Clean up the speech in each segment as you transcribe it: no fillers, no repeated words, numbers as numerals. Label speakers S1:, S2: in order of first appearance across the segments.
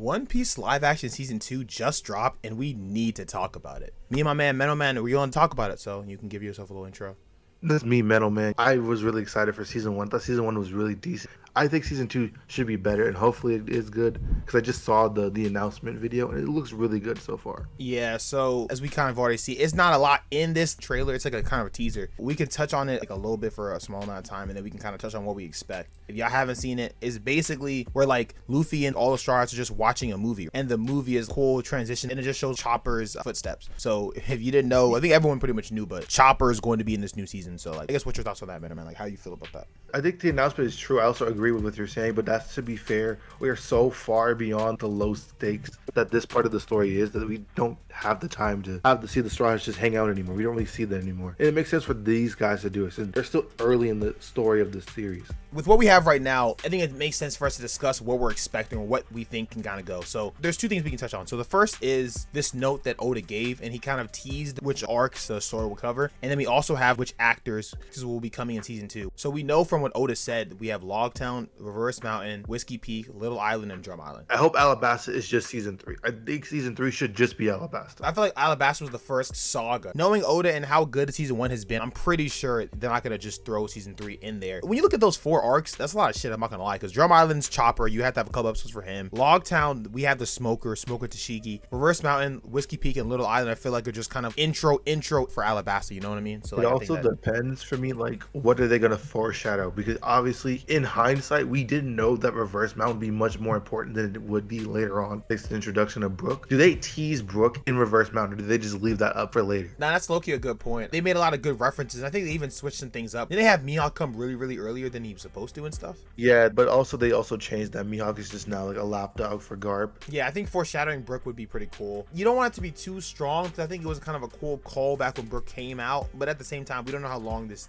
S1: One Piece live action season 2 just dropped and we need to talk about it. Me and my man Mental Man, we're going to talk about it, so you can give yourself a little intro.
S2: This is me, Mental Man. I was really excited for season 1. I thought season 1 was really decent. I think season 2 should be better, and hopefully it is good, because I just saw the announcement video, and it looks really good so far.
S1: Yeah, so as we kind of already see, it's not a lot in this trailer. It's like a kind of a teaser. We can touch on it like a little bit for a small amount of time, and then we can kind of touch on what we expect. If y'all haven't seen it, it's basically where like Luffy and all the Straw Hats are just watching a movie, and the movie is a cool transition, and it just shows Chopper's footsteps. So if you didn't know, I think everyone pretty much knew, but Chopper is going to be in this new season. So like, I guess what's your thoughts on that, man? Like, how you feel about that?
S2: I think the announcement is true. I also agree with what you're saying, but that's to be fair. We are so far beyond the low stakes that this part of the story is that we don't have the time to see the Straw Hats just hang out anymore. We don't really see that anymore. And it makes sense for these guys to do it since they're still early in the story of the series.
S1: With what we have right now, I think it makes sense for us to discuss what we're expecting or what we think can kind of go. So there's two things we can touch on. So the first is this note that Oda gave, and he kind of teased which arcs the story will cover. And then we also have which actors will be coming in season 2. So we know from what Oda said, we have Lougetown, Reverse Mountain, Whiskey Peak, Little Island, and Drum Island.
S2: I hope Alabasta is just season 3. I think season 3 should just be Alabasta.
S1: I feel like Alabasta was the first saga. Knowing Oda and how good season 1 has been, I'm pretty sure they're not going to just throw season 3 in there. When you look at those 4 arcs, that's a lot of shit, I'm not gonna lie, because Drum Island's Chopper, you have to have a couple episodes for him. Lougetown, we have the Smoker Tashigi. Reverse Mountain, Whiskey Peak, and Little Island, I feel like are just kind of intro for Alabasta, you know what I mean? So like,
S2: it also depends for me, like, what are they gonna foreshadow? Because obviously, in hindsight, we didn't know that Reverse Mountain would be much more important than it would be later on. Thanks to the introduction of Brook. Do they tease Brook in Reverse Mountain, or do they just leave that up for later?
S1: Nah, that's low-key a good point. They made a lot of good references. I think they even switched some things up. Did they have Mihawk come really earlier than he was supposed to and stuff?
S2: Yeah, but also they also changed that Mihawk is just now like a lapdog for Garb.
S1: Yeah, I think foreshadowing Brook would be pretty cool. You don't want it to be too strong, because I think it was kind of a cool callback when Brook came out, but at the same time, we don't know how long this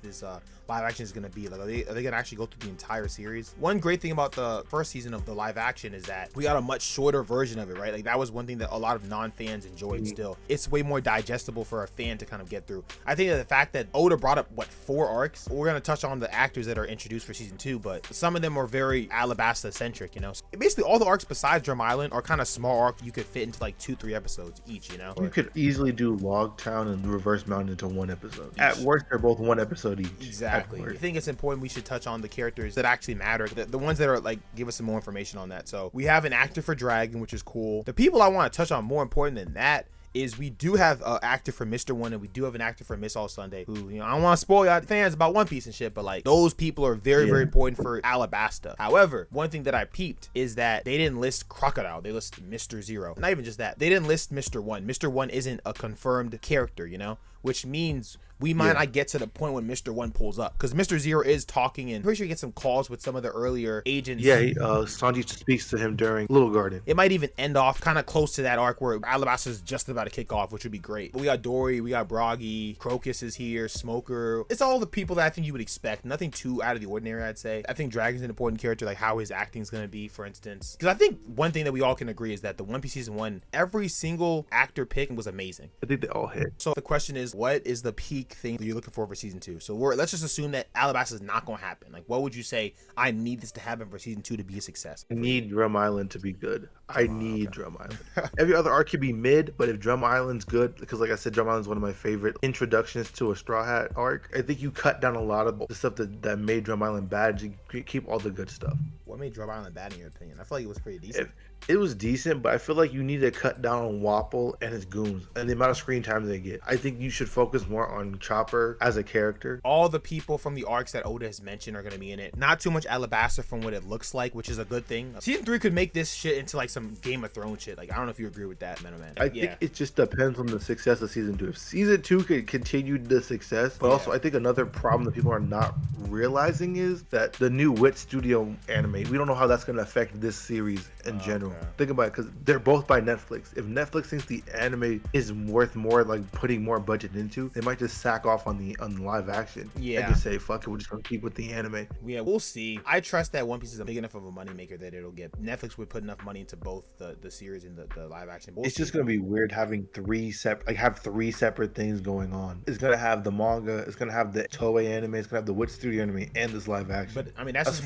S1: live action is going to be. Like, are they going to actually go through the entire series? One great thing about the first season of the live action is that we got a much shorter version of it, right? Like, that was one thing that a lot of non-fans enjoyed still. It's way more digestible for a fan to kind of get through. I think that the fact that Oda brought up, 4 arcs? We're going to touch on the actors that are introduced for season 2, but some of them are very Alabasta-centric, you know? So basically, all the arcs besides Drum Island are kind of small arcs you could fit into like 2-3 episodes each, you know?
S2: You could easily do Lougetown and Reverse Mountain into 1 episode. At worst, they're both 1 episode each.
S1: Exactly. I think it's important we should touch on the characters that actually matter, the ones that are like, give us some more information on that. So we have an actor for Dragon, which is cool. The people I want to touch on more important than that is we do have an actor for Mr. One, and we do have an actor for Miss All Sunday, who, you know, I don't want to spoil y'all fans about One Piece and shit, but like, those people are very important for Alabasta. However, one thing that I peeped is that they didn't list Crocodile, they listed Mr. Zero. Not even just that, they didn't list Mr. One. Mr. One isn't a confirmed character, you know, which means we might not get to the point when Mr. One pulls up, because Mr. Zero is talking, and I'm pretty sure he gets some calls with some of the earlier agents.
S2: Yeah, Sanji speaks to him during Little Garden.
S1: It might even end off kind of close to that arc where Alabasta is just about to kick off, which would be great. But we got Dory, we got Broggy, Crocus is here, Smoker. It's all the people that I think you would expect. Nothing too out of the ordinary, I'd say. I think Dragon's an important character, like how his acting is going to be, for instance. Because I think one thing that we all can agree is that the One Piece season 1, every single actor pick was amazing.
S2: I think they all hit.
S1: So the question is, what is the peak thing that you're looking for season 2? So let's just assume that Alabasta is not going to happen. Like, what would you say? I need this to happen for season 2 to be a success.
S2: I need Drum Island to be good. I need Drum Island. Every other arc could be mid, but if Drum Island's good, because like I said, Drum Island's one of my favorite introductions to a Straw Hat arc. I think you cut down a lot of the stuff that made Drum Island bad. You keep all the good stuff.
S1: What made Drum Island bad in your opinion? I feel like it was pretty decent.
S2: It was decent, but I feel like you need to cut down on Wapple and his goons and the amount of screen time they get. I think you should focus more on Chopper as a character.
S1: All the people from the arcs that Oda has mentioned are going to be in it. Not too much Alabasta from what it looks like, which is a good thing. Season 3 could make this shit into like some Game of Thrones shit. Like, I don't know if you agree with that, Man.
S2: I think it just depends on the success of season 2. If season 2 could continue the success, but also I think another problem that people are not realizing is that the new Wit Studio anime, we don't know how that's going to affect this series in general. Think about it, because they're both by Netflix. If Netflix thinks the anime is worth more, like putting more budget into, they might just sack off on the live action. And just say, fuck it, we're just gonna keep with the anime.
S1: Yeah, we'll see. I trust that One Piece is a big enough of a moneymaker that it'll get, Netflix would put enough money into both the series and the live action.
S2: It's just gonna be weird having three separate things going on. It's gonna have the manga, it's gonna have the Toei anime, it's gonna have the Wit Studio anime, and this live action.
S1: But I mean, that's just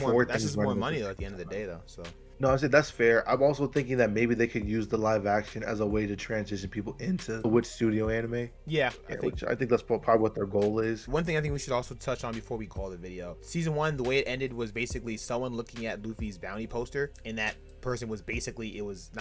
S1: more money though at the end of the day though. So
S2: No, I said that's fair. I'm also thinking that maybe they could use the live action as a way to transition people into the Witch Studio anime.
S1: yeah,
S2: Which I think that's probably what their goal is.
S1: one thing I think we should also touch on before we call the video. Season 1, the way it ended was basically someone looking at Luffy's bounty poster, and that person was basically, it was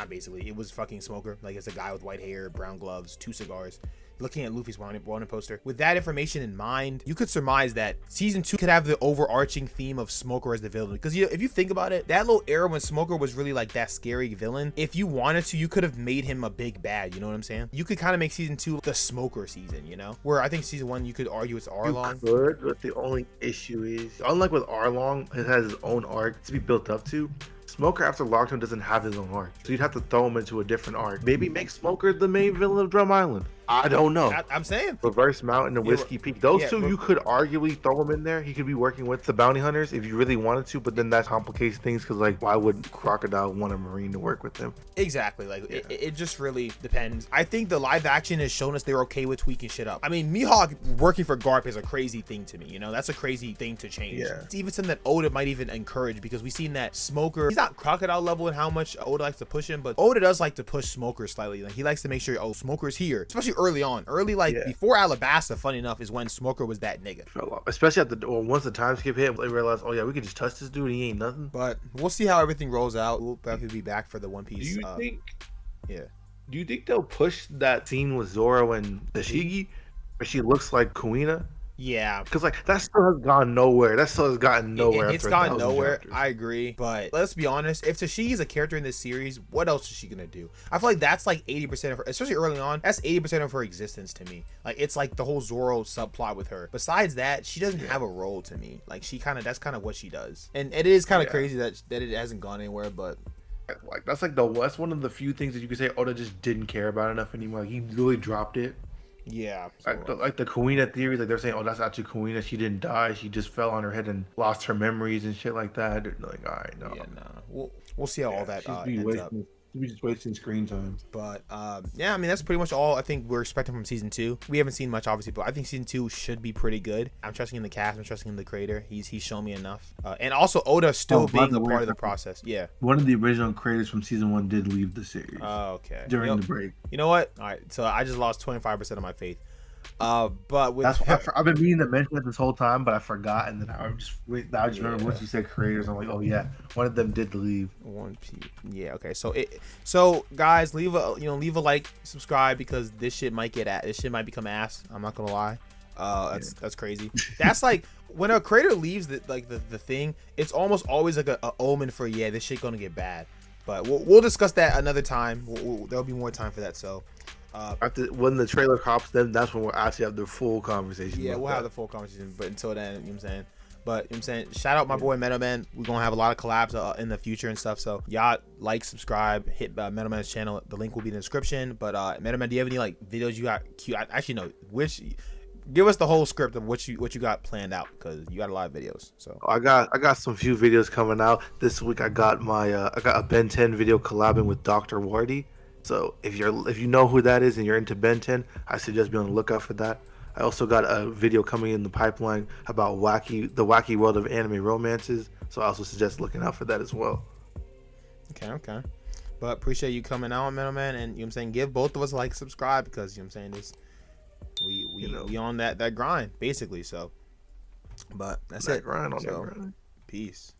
S1: fucking Smoker. Like, it's a guy with white hair, brown gloves, 2 cigars, looking at Luffy's bounty poster. With that information in mind, you could surmise that season 2 could have the overarching theme of Smoker as the villain. Because if you think about it, that little era when Smoker was really like that scary villain, if you wanted to, you could have made him a big bad. You know what I'm saying? You could kind of make season 2 the Smoker season, you know? Where I think season 1, you could argue it's Arlong.
S2: You could, but the only issue is, unlike with Arlong, it has his own arc to be built up to. Smoker after Lougetown doesn't have his own arc, so you'd have to throw him into a different arc. Maybe make Smoker the main villain of Drum Island. I don't know.
S1: I'm saying
S2: Reverse Mountain and Whiskey Peak. Those two, you could arguably throw him in there. He could be working with the bounty hunters if you really wanted to, but then that complicates things because, like, why would Crocodile want a Marine to work with him?
S1: Exactly. Like, it just really depends. I think the live action has shown us they're okay with tweaking shit up. I mean, Mihawk working for Garp is a crazy thing to me. You know, that's a crazy thing to change.
S2: Yeah.
S1: It's even something that Oda might even encourage because we've seen that Smoker, he's not Crocodile level in how much Oda likes to push him, but Oda does like to push Smoker slightly. Like, he likes to make sure, oh, Smoker's here, especially early on. Before Alabasta, funny enough, is when Smoker was that nigga.
S2: Especially at the once the time skip hit, they realized, oh yeah, we can just touch this dude. He ain't nothing.
S1: But we'll see how everything rolls out. We'll definitely be back for the One Piece.
S2: Do you think?
S1: Yeah.
S2: Do you think they'll push that scene with Zoro and Tashigi, where she looks like Kuina?
S1: Yeah,
S2: because like that still has gone nowhere. That still has gotten nowhere.
S1: It's gone nowhere. I agree, but let's be honest. If Tashigi is a character in this series, what else is she gonna do? I feel like that's like 80% of her, especially early on. That's 80% of her existence to me. Like, it's like the whole Zoro subplot with her. Besides that, she doesn't have a role to me. Like, that's kind of what she does, and it is kind of crazy that it hasn't gone anywhere. But
S2: like that's one of the few things that you could say Oda just didn't care about enough anymore. Like, he really dropped it.
S1: Yeah,
S2: like the Kuina theory, like they're saying, oh, that's actually Kuina. She didn't die. She just fell on her head and lost her memories and shit like that. Like, all right, no.
S1: Yeah, no. We'll see how all that ends up.
S2: She's just wasting screen time.
S1: But yeah, I mean, that's pretty much all I think we're expecting from season 2. We haven't seen much, obviously, but I think season 2 should be pretty good. I'm trusting in the cast. I'm trusting in the creator. He's shown me enough. And also Oda still being a part of the process. Yeah.
S2: One of the original creators from season 1 did leave the series.
S1: Oh, okay.
S2: During the break.
S1: You know what? All right. So I just lost 25% of my faith. But with
S2: I've been meaning to mention it this whole time, but I forgot, and then I just remember once you said creators, I'm like, oh yeah, one of them did leave.
S1: One Piece. Yeah. Okay. So guys, leave a like, subscribe, because this shit might become ass. I'm not gonna lie. That's crazy. That's like when a creator leaves the thing, it's almost always like a omen for, yeah, this shit gonna get bad. But we'll discuss that another time. There'll be more time for that. So.
S2: After when the trailer drops, then that's when we'll actually have the full conversation.
S1: Yeah, we'll have the full conversation. But until then, you know what I'm saying? But you know what I'm saying, shout out my boy Metal Man. We're gonna have a lot of collabs in the future and stuff. So y'all like, subscribe, hit Metal Man's channel. The link will be in the description. But Metal Man, do you have any like videos you got cute? Actually, no. Give us the whole script of what you got planned out, because you got a lot of videos. So
S2: I got some few videos coming out this week. I got a Ben 10 video collabing with Dr. Wardy. So if you know who that is and you're into Ben 10, I suggest be on the lookout for that. I also got a video coming in the pipeline about the wacky world of anime romances. So I also suggest looking out for that as well.
S1: Okay. But appreciate you coming out, Metal Man, and you know what I'm saying, give both of us a like, subscribe, because you know what I'm saying, we on that grind basically. So, but that's it.
S2: That grind. Peace.